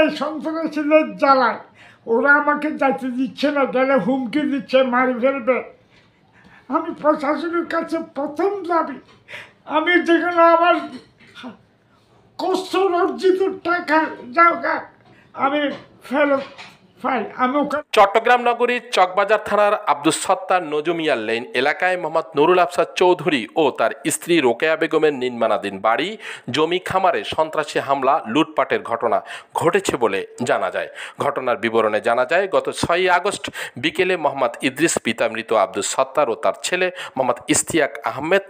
এই সন্ত্রাসীদের জ্বালায় ওরা আমাকে যাইতে দিচ্ছে না, গেলে হুমকি দিচ্ছে, মারি ফেলবে। আমি প্রশাসনের কাছে প্রথম দাবি, আমি যেখানে আমার কষ্ট অর্জিত টাকা জায়গা আমি ফেরত পাই, আমি ওখানে। চট্টগ্রাম নগরীর চকবাজার থানার আব্দুস সত্তার নজুমিয়া লেন এলাকায় মোহাম্মদ নুরুল আফসার চৌধুরী ও তার স্ত্রী রোকেয়া বেগমের নির্মাণাধীন বাড়ি জমি খামারে সন্ত্রাসী হামলা লুটপাটের ঘটনা ঘটেছে বলে জানা যায়। ঘটনার বিবরণে জানা যায়, গত 6 আগস্ট বিকেলে মোহাম্মদ ইদ্রিস পিতা মৃত আব্দুস সত্তার ও তার ছেলে মোহাম্মদ ইশতিয়াক আহমেদ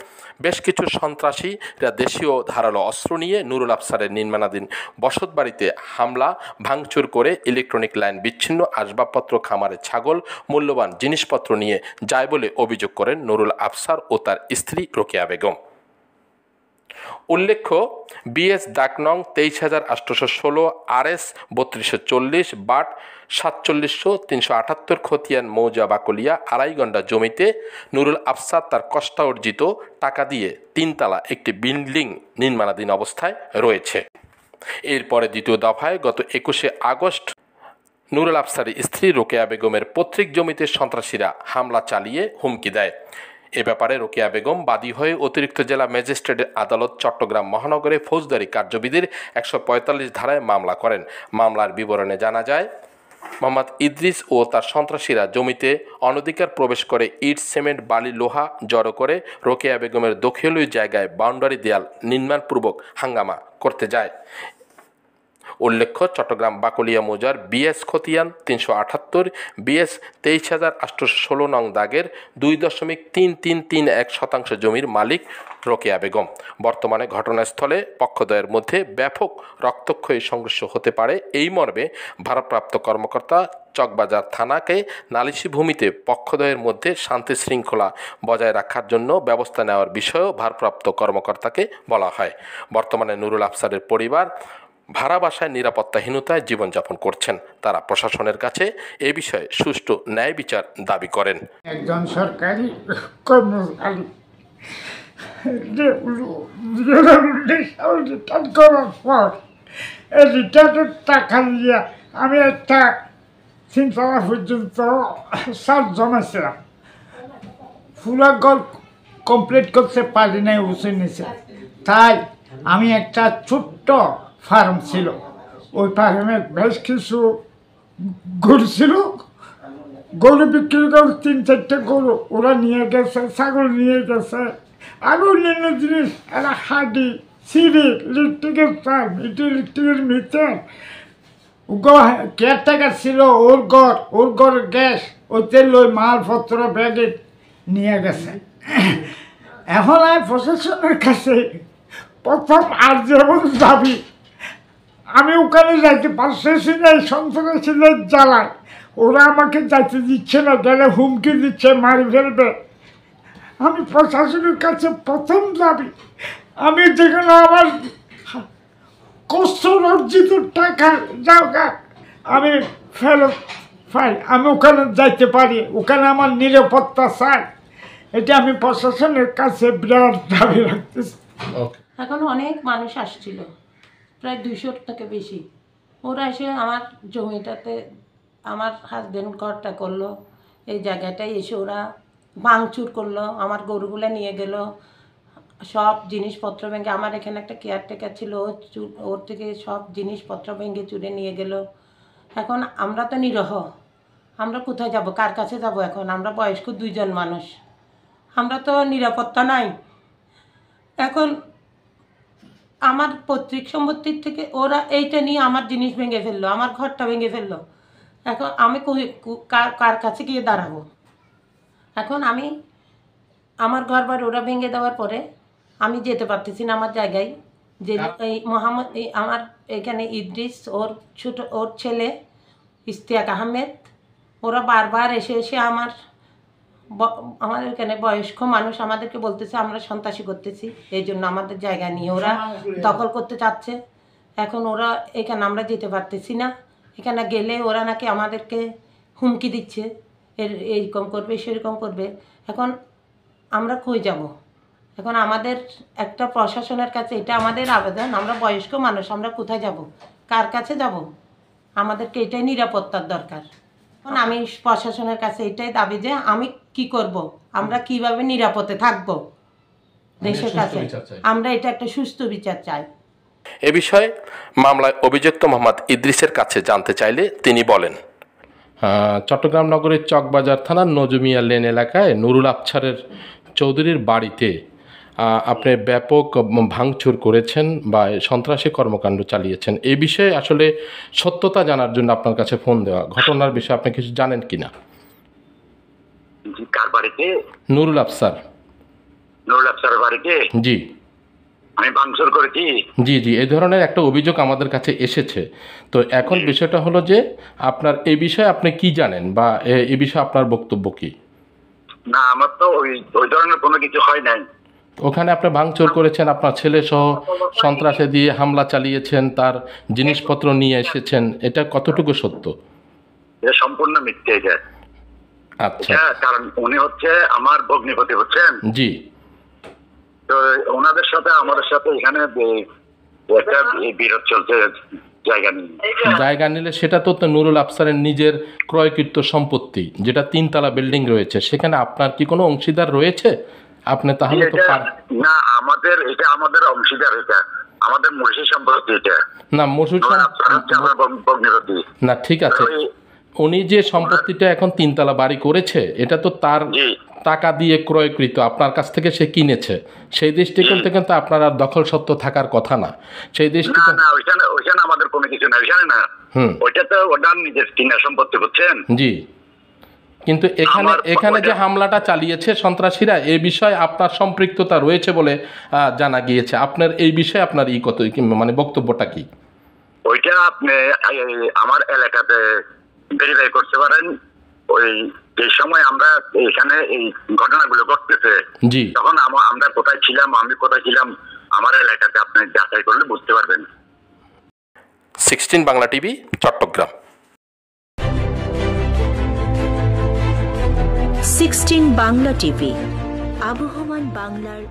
বেশ কিছু সন্ত্রাসীরা দেশীয় ধারালো অস্ত্র নিয়ে নুরুল আফসারের নির্মাণাধীন বসতবাড়িতে হামলা ভাঙচুর করে ইলেকট্রনিক লাইন বিচ্ছিন্ন আসবাবপত্র, খামারে ছাগল, মূল্যবান জিনিসপত্র নিয়ে যায় বলে অভিযোগ করেন নুরুল আফসার ও তার স্ত্রী রোকেয়া বেগম। উল্লেখ্য, বিএস ডাক নং 23,816 RS 3240 বাট 47,378 খতিয়ান মৌজা বাকলিয়া আড়াইগন্ডা জমিতে নুরুল আফসার তার কষ্টার্জিত টাকা দিয়ে 3 তলা একটি বিল্ডিং নির্মাণাধীন অবস্থায় রয়েছে। এরপরে দ্বিতীয় দফায় গত 21 আগস্ট নুরুল আফসারের স্ত্রী রোকেয়া বেগমের পৈতৃক জমিতে সন্ত্রাসীরা হামলা চালিয়ে হুমকি দেয়। এ ব্যাপারে রোকেয়া বেগম বাদী হয়ে অতিরিক্ত জেলা ম্যাজিস্ট্রেটের আদালত চট্টগ্রাম মহানগরে ফৌজদারি কার্যবিধির 145 ধারায় মামলা করেন। মামলার বিবরণে জানা যায়, মোহাম্মদ ইদ্রিস ও তার সন্ত্রাসীরা জমিতে অনধিকার প্রবেশ করে ইট, সিমেন্ট, বালি, লোহা জড়ো করে রোকেয়া বেগমের দখলীয় জায়গায় বাউন্ডারি দেয়াল নির্মাণপূর্বক হাঙ্গামা করতে যায়। উল্লেখ্য, চট্টগ্রাম বাকলিয়া মৌজার বিএস খতিয়ান 378, বিএস 23,816 নং দাগের 2.3331 জমির মালিক রোকেয়া বেগম। বর্তমানে ঘটনাস্থলে পক্ষদ্বয়ের মধ্যে ব্যাপক রক্তক্ষয়ী সংঘর্ষ হতে পারে, এই মর্মে ভারপ্রাপ্ত কর্মকর্তা চকবাজার থানাকে নালিশি ভূমিতে পক্ষদ্বয়ের মধ্যে শান্তি শৃঙ্খলা বজায় রাখার জন্য ব্যবস্থা নেওয়ার বিষয়েও ভারপ্রাপ্ত কর্মকর্তাকে বলা হয়। বর্তমানে নুরুল আফসারের পরিবার ভাড়া বাসায় নিরাপত্তাহীনতায় জীবনযাপন করছেন। তারা প্রশাসনের কাছে এ বিষয়ে সুষ্ঠু ন্যায় বিচার দাবি করেন। একজন সরকারি কর্মচারী রিটার্ন করার পর এই রিটার্নের টাকা দিয়ে আমি একটা 3 তলা পর্যন্ত সার জমাইছিলাম, পুরো ঘর কমপ্লিট করতে পারি নাই উঁচু নিচে। তাই আমি একটা ছোট্ট ফার্ম ছিল, ওই ফার্মে বেশ কিছু গরু ছিল, গরু বিক্রি করে 3-4টে গরু ওরা নিয়ে গেছে, ছাগল নিয়ে গেছে, আরও অন্যান্য জিনিস, এরা হাঁড়ি, সিঁড়ি, ইলেকট্রিকের তার, ইলেকট্রিকের মিটার, কেয়ারটেকার ছিল, ওর ঘর গ্যাস, ওই তেল, ওই মালপত্র ব্যাগে নিয়ে গেছে। এখন আমি প্রশাসনের কাছে প্রথম আর যেমন দাবি, আমি ওখানে যাইতে পারতেছি না, এই সন্ত্রাসীদের জ্বালায় ওরা আমাকে যাইতে দিচ্ছে না, গেলে হুমকি দিচ্ছে, মারি ফেলবে। আমি প্রশাসনের কাছে প্রথম দাবি, আমি যেখানে আমার কষ্ট অর্জিত টাকা জায়গা আমি ফেরত পাই, আমি ওখানে যাইতে পারি, ওখানে আমার নিরাপত্তা চাই। এটা আমি প্রশাসনের কাছে বিরাট দাবি রাখতেছি। এখন অনেক মানুষ আসছিল, প্রায় 200 থেকে বেশি। ওরা এসে আমার জমিটাতে আমার হাজব্যান্ড ঘরটা করলো, এই জায়গাটায় এসে ওরা ভাঙচুর করলো, আমার গরুগুলো নিয়ে গেল, সব জিনিসপত্র ভেঙে, আমার এখানে একটা কেয়ারটেকার ছিল, ওর থেকে সব জিনিসপত্র ভেঙে চুরে নিয়ে গেল। এখন আমরা তো নিরহ, আমরা কোথায় যাব, কার কাছে যাব? এখন আমরা বয়স্ক 2 জন মানুষ, আমরা তো নিরাপত্তা নাই। এখন আমার পৈতৃক সম্পত্তির থেকে ওরা এইটা নিয়ে আমার জিনিস ভেঙে ফেললো, আমার ঘরটা ভেঙে ফেললো। এখন আমি কার কাছে গিয়ে দাঁড়াবো? এখন আমি আমার ঘর বাড়ি ওরা ভেঙে দেওয়ার পরে আমি যেতে পারতেছি না আমার জায়গায়। যে এই মোহাম্মদ, আমার এখানে ইদ্রিস, ওর ছেলে ইশতিয়াক আহমেদ, ওরা বারবার এসে এসে আমার এখানে বয়স্ক মানুষ আমাদেরকে বলতেছে আমরা সন্ত্রাসী করতেছি, এই জন্য আমাদের জায়গা নিয়ে ওরা দখল করতে চাচ্ছে। এখন ওরা এখানে আমরা যেতে পারতেছি না, এখানে গেলে ওরা নাকি আমাদেরকে হুমকি দিচ্ছে, এইরকম করবে, সেরকম করবে। এখন আমরা কই যাব? এখন আমাদের একটা প্রশাসনের কাছে এটা আমাদের আবেদন, আমরা বয়স্ক মানুষ, আমরা কোথায় যাব, কার কাছে যাব? আমাদেরকে এটাই নিরাপত্তার দরকার। এখন আমি প্রশাসনের কাছে এটাই দাবি যে আমি কি করব, আমরা কিভাবে নিরাপদে থাকব দেশের কাছে, আমরা এটা একটা সুস্থ বিচার চাই। এ বিষয়ে মামলায় অভিযুক্ত মোহাম্মদ ইদ্রিসের কাছে জানতে চাইলে তিনি বলেন, চট্টগ্রাম নগরের চকবাজার থানার নজমিয়া লেন এলাকায় নুরুল আফসারের চৌধুরীর বাড়িতে আপনি ব্যাপক ভাঙচুর করেছেন বা সন্ত্রাসী কর্মকাণ্ড চালিয়েছেন। এই বিষয়ে আসলে সত্যতা জানার জন্য আপনার কাছে ফোন দেওয়া। ঘটনার বিষয়ে আপনি কিছু জানেন কিনা? কার বাড়িতে? নুরুল আফসার। নুরুল আফসারের বাড়িতে? জি। আমি ভাঙচুর করেছি? জি জি, এই ধরনের একটা অভিযোগ আমাদের কাছে এসেছে। তো এখন বিষয়টা হলো যে আপনার এই বিষয়ে আপনি কি জানেন বা এই বিষয়ে আপনার বক্তব্য কি? না, আমার তো ওই ধরনের কোনো কিছু হয় নাই। ওখানে আপনি ভাঙচুর করেছেন, আপনার ছেলে সহ সন্ত্রাসে দিয়ে হামলা চালিয়েছেন, তার জিনিসপত্র নিয়ে এসেছেন, এটা কতটুকু সত্য? এটা সম্পূর্ণ মিথ্যে। এটা আচ্ছা, কারণ উনি হচ্ছে আমার ভগ্নিপতি হচ্ছেন। জি। তো ওনাদের সাথে আমাদের সাথে এখানে একটা বিরোধ চলছে জায়গা নিলে। সেটা তো নুরুল আফসারের নিজের ক্রয়কৃত সম্পত্তি, যেটা 3 তলা বিল্ডিং রয়েছে, সেখানে আপনার কি কোনো অংশীদার রয়েছে? আপনি তাহলে তো না, এটা আমাদের অংশীদার, এটা আমাদের মুর্শিদ সম্পত্তি। এটা না, মুর্শিদ না, ঠিক আছে। উনি যে সম্পত্তিটা এখন 3 তলা বাড়ি করেছে, এটা তো তার টাকা দিয়ে ক্রয়কৃত, আপনার কাছ থেকে সে কিনেছে। সেই দৃষ্টিকোণ থেকে তো আপনার আর দখল সত্ত্ব থাকার কথা না। সেই দৃষ্টিকোণ ওইখানে আমাদের কোনো কিছু না, ওইখানে না। ওইটা তো ওটার নিজের কিনা সম্পত্তি বুঝছেন? জি। কিন্তু এখানে যে হামলাটা চালিয়েছে সন্ত্রাসীরা, এই বিষয়ে আপনার সম্পৃক্ততা রয়েছে বলে জানা গিয়েছে। আপনার এই বিষয়ে আপনার মানে বক্তব্যটা কি? ওইটা আপনি আমার এলাকাতে ভেরিফাই করতে পারেন। ওই যে সময় আমরা এখানে এই ঘটনাগুলো ঘটতেছে, জি, তখন আমরা কোথায় ছিলাম, আমি কোথায় ছিলাম, আমার এলাকাতে আপনি যাচাই করলে বুঝতে পারবেন। 16 বাংলা টিভি, চট্টগ্রাম। 16 বাংলা টিভি, আবহমান বাংলার